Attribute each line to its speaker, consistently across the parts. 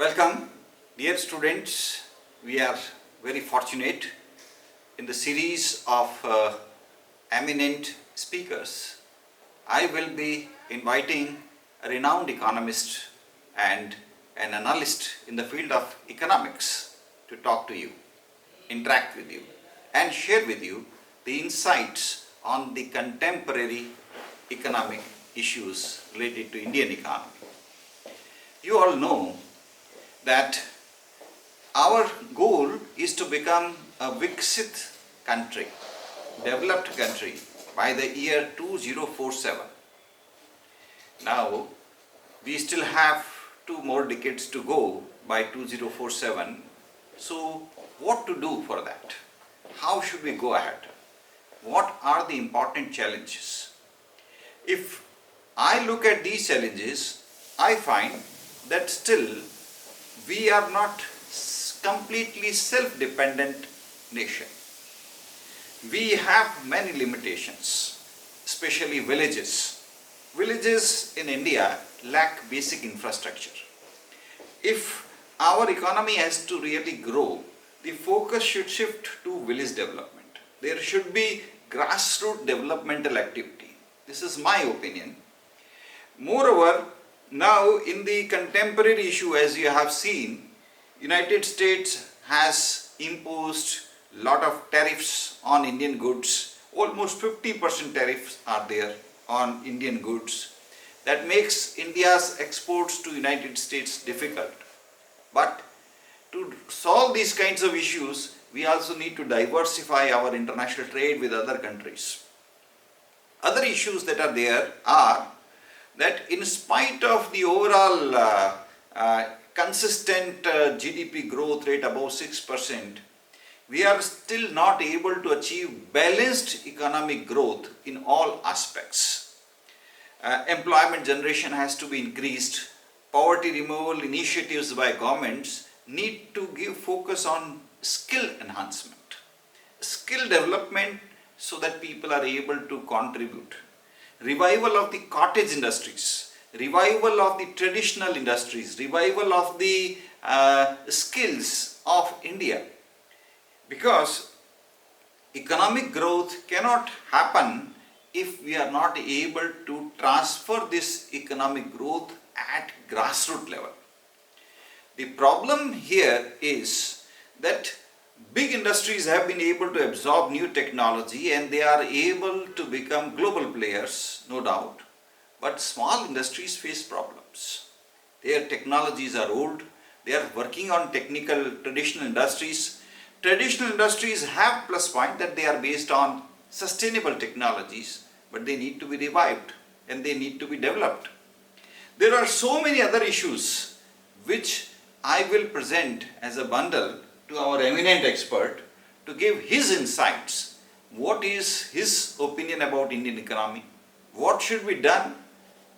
Speaker 1: Welcome, dear students. We are very fortunate in the series of eminent speakers. I will be inviting a renowned economist and an analyst in the field of economics to talk to you, interact with you, and share with you the insights on the contemporary economic issues related to Indian economy. You all know that our goal is to become a Viksit country, developed country by the year 2047. Now, we still have 2 more decades to go by 2047. So, what to do for that? How should we go ahead? What are the important challenges? If I look at these challenges, I find that still we are not completely self-dependent nation. We have many limitations, especially villages. Villages in India lack basic infrastructure. If our economy has to really grow, the focus should shift to village development. There should be grassroots developmental activity. This is my opinion. Moreover, now in the contemporary issue, as you have seen, United States has imposed a lot of tariffs on Indian goods. Almost 50% tariffs are there on Indian goods. That makes India's exports to United States difficult. But to solve these kinds of issues, we also need to diversify our international trade with other countries. Other issues that are there are that in spite of the overall consistent GDP growth rate above 6%, we are still not able to achieve balanced economic growth in all aspects. Employment generation has to be increased. Poverty removal initiatives by governments need to give focus on skill enhancement, skill development so that people are able to contribute. Revival of the cottage industries, revival of the traditional industries, revival of the skills of India. Because economic growth cannot happen if we are not able to transfer this economic growth at grassroots level. The problem here is that big industries have been able to absorb new technology and they are able to become global players, no doubt. But small industries face problems. Their technologies are old. They are working on technical traditional industries. Traditional industries have plus point that they are based on sustainable technologies, but they need to be revived and they need to be developed. There are so many other issues which I will present as a bundle to our eminent expert to give his insights. What is his opinion about Indian economy? What should be done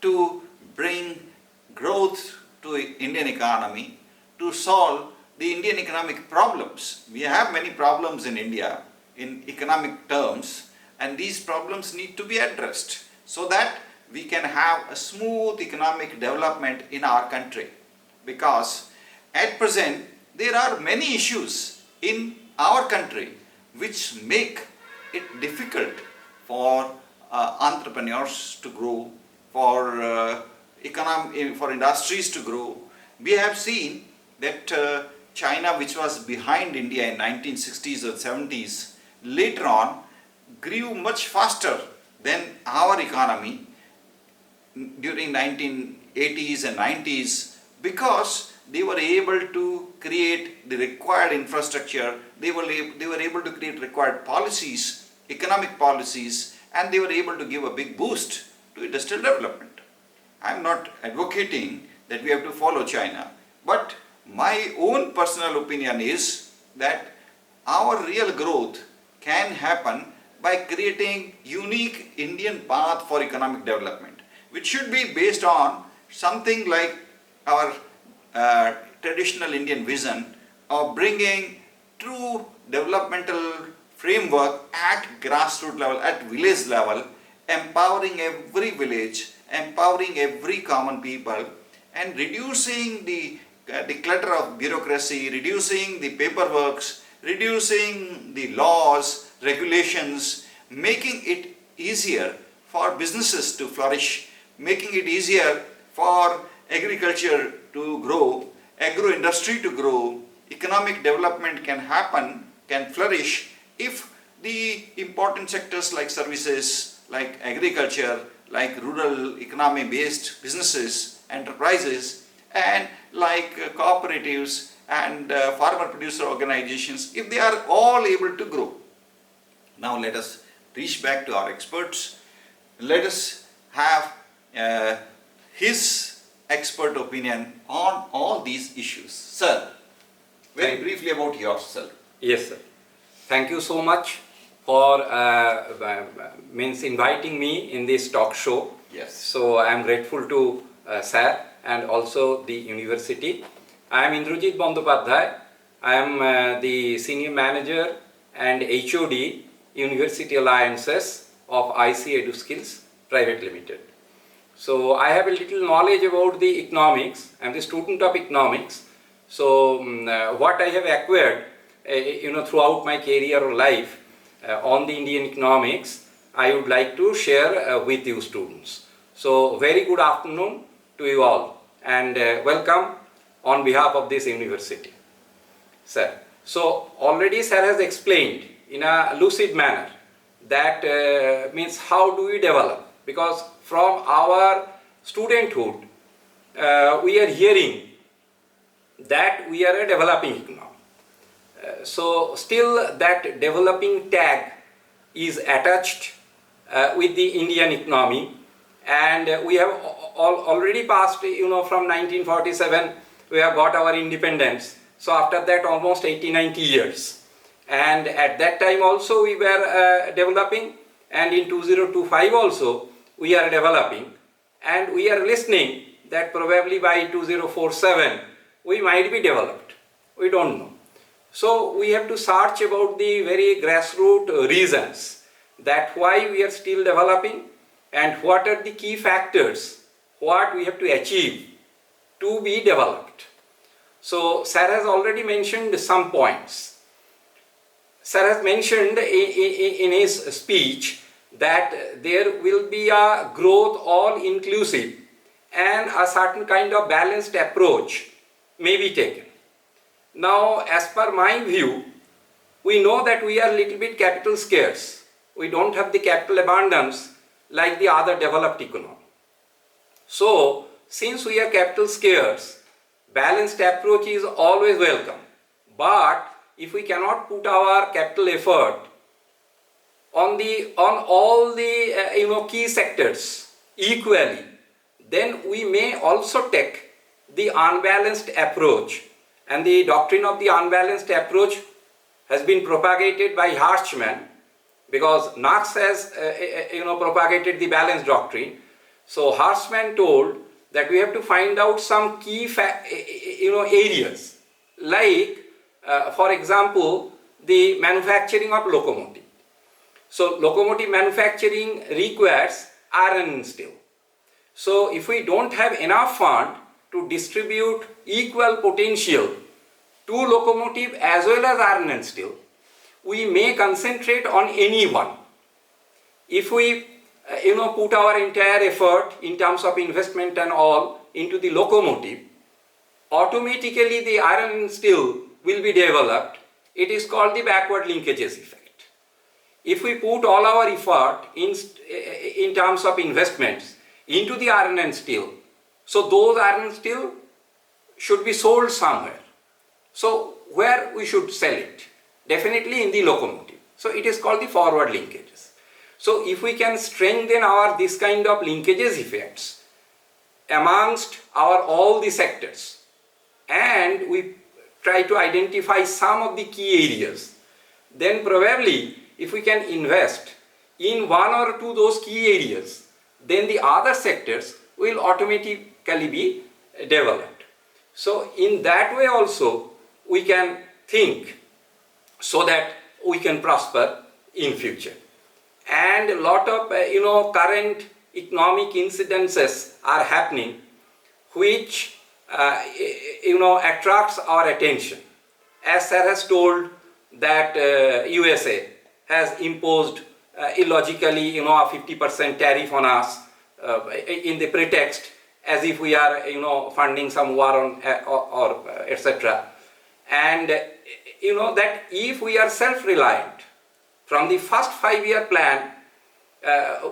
Speaker 1: to bring growth to Indian economy to solve the Indian economic problems? We have many problems in India in economic terms, and these problems need to be addressed so that we can have a smooth economic development in our country. Because at present, there are many issues in our country which make it difficult for entrepreneurs to grow, for industries to grow. We have seen that China, which was behind India in 1960s or 70s, later on grew much faster than our economy during 1980s and 90s because they were able to create the required infrastructure, they were able to create required policies, economic policies, and they were able to give a big boost to industrial development. I am not advocating that we have to follow China, but my own personal opinion is that our real growth can happen by creating unique Indian path for economic development, which should be based on something like our traditional Indian vision of bringing true developmental framework at grassroots level, at village level, empowering every village, empowering every common people, and reducing the the clutter of bureaucracy, reducing the paperwork, reducing the laws, regulations, making it easier for businesses to flourish, making it easier for agriculture to grow, agro-industry to grow. Economic development can happen, can flourish if the important sectors like services, like agriculture, like rural economy based businesses, enterprises, and like cooperatives and farmer producer organizations, if they are all able to grow. Now let us reach back to our experts. Let us have his expert opinion on all these issues. Sir, very briefly about yourself.
Speaker 2: Yes, sir. Thank you so much for inviting me in this talk show.
Speaker 1: Yes.
Speaker 2: So I am grateful to sir and also the university. I am Indrajit Bandopadhyay. I am the senior manager and HOD University Alliances of IC EduSkills Private Limited. So I have a little knowledge about the economics. I am the student of economics. So what I have acquired throughout my career or life on the Indian economics, I would like to share with you students. So very good afternoon to you all and welcome on behalf of this university. Sir, so already sir has explained in a lucid manner that means how do we develop, because from our studenthood we are hearing that we are a developing economy. So still that developing tag is attached with the Indian economy, and we have already passed, from 1947 we have got our independence. So after that almost 80-90 years, and at that time also we were developing, and in 2025 also we are developing, and we are listening that probably by 2047 we might be developed. We don't know. So we have to search about the very grassroots reasons that why we are still developing and what are the key factors what we have to achieve to be developed. So sir has already mentioned some points. Sir has mentioned in his speech that there will be a growth all inclusive and a certain kind of balanced approach may be taken. Now, as per my view, we know that we are a little bit capital scarce. We don't have the capital abundance like the other developed economy. So, since we are capital scarce, balanced approach is always welcome. But if we cannot put our capital effort on all the key sectors equally, then we may also take the unbalanced approach. And the doctrine of the unbalanced approach has been propagated by Hirschman, because Knox has propagated the balanced doctrine. So Hirschman told that we have to find out some key areas, like for example the manufacturing of locomotive. So locomotive manufacturing requires iron and steel. So if we don't have enough fund to distribute equal potential to locomotive as well as iron and steel, we may concentrate on any one. If we put our entire effort in terms of investment and all into the locomotive, automatically the iron and steel will be developed. It is called the backward linkages effect. If we put all our effort in terms of investments into the iron and steel, so those iron and steel should be sold somewhere. So where we should sell it? Definitely in the locomotive. So it is called the forward linkages. So if we can strengthen this kind of linkages effects amongst all the sectors, and we try to identify some of the key areas, then probably if we can invest in one or two those key areas, then the other sectors will automatically be developed. So in that way also we can think so that we can prosper in future. And a lot of current economic incidences are happening which attracts our attention. As sir has told that USA has imposed illogically, a 50% tariff on us in the pretext as if we are, funding some war on or etc. And that if we are self-reliant from the first 5-year plan,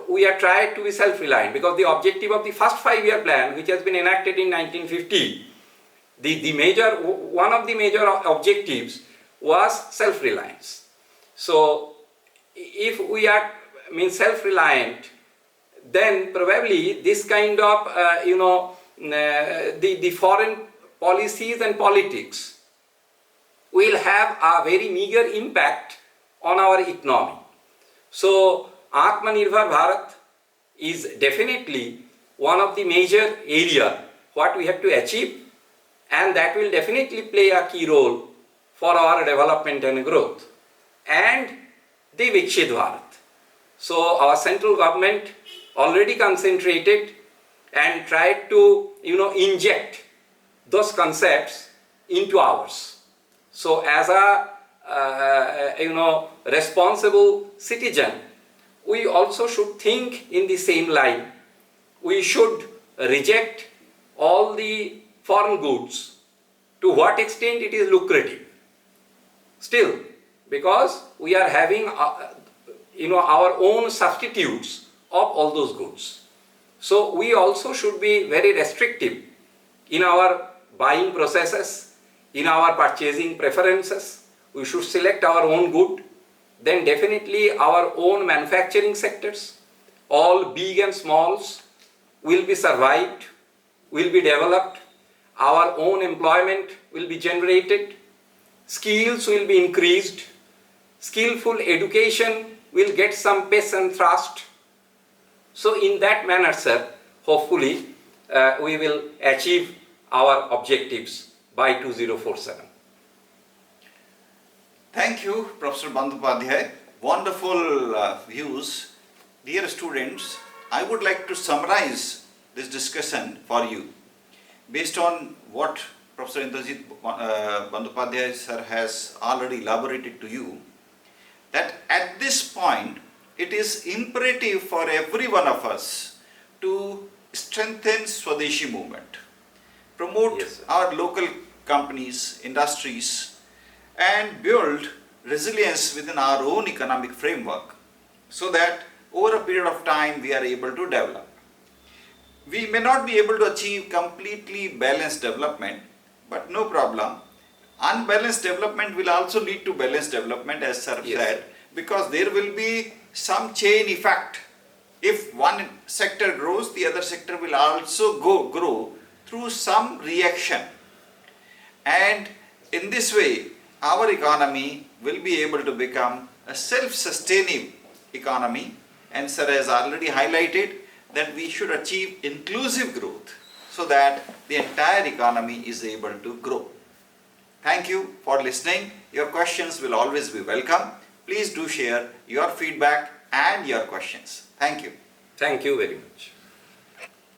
Speaker 2: we are tried to be self-reliant, because the objective of the first 5-year plan, which has been enacted in 1950, one of the major objectives was self-reliance. So if we are self-reliant, then probably this kind of the foreign policies and politics will have a very meager impact on our economy. So Atmanirbhar Bharat is definitely one of the major area what we have to achieve, and that will definitely play a key role for our development and growth. And the Vikshit Bharat. So our central government already concentrated and tried to inject those concepts into ours. So as a responsible citizen, we also should think in the same line. We should reject all the foreign goods to what extent it is lucrative. Still, because we are having our own substitutes of all those goods. So we also should be very restrictive in our buying processes, in our purchasing preferences. We should select our own good. Then definitely our own manufacturing sectors, all big and smalls, will be survived, will be developed. Our own employment will be generated. Skills will be increased. Skillful education will get some pace and thrust. So in that manner, sir, hopefully we will achieve our objectives by 2047.
Speaker 1: Thank you, Professor Bandyopadhyay. Wonderful views. Dear students, I would like to summarize this discussion for you. Based on what Professor Indrajit Bandyopadhyay sir has already elaborated to you, that at this point it is imperative for every one of us to strengthen Swadeshi movement, promote our local companies, industries, and build resilience within our own economic framework, so that over a period of time we are able to develop. We may not be able to achieve completely balanced development, but no problem. Unbalanced development will also lead to balanced development, as sir said, because there will be some chain effect. If one sector grows, the other sector will also grow through some reaction. And in this way, our economy will be able to become a self-sustaining economy. And sir has already highlighted that we should achieve inclusive growth so that the entire economy is able to grow. Thank you for listening. Your questions will always be welcome. Please do share your feedback and your questions. Thank you.
Speaker 2: Thank you very much.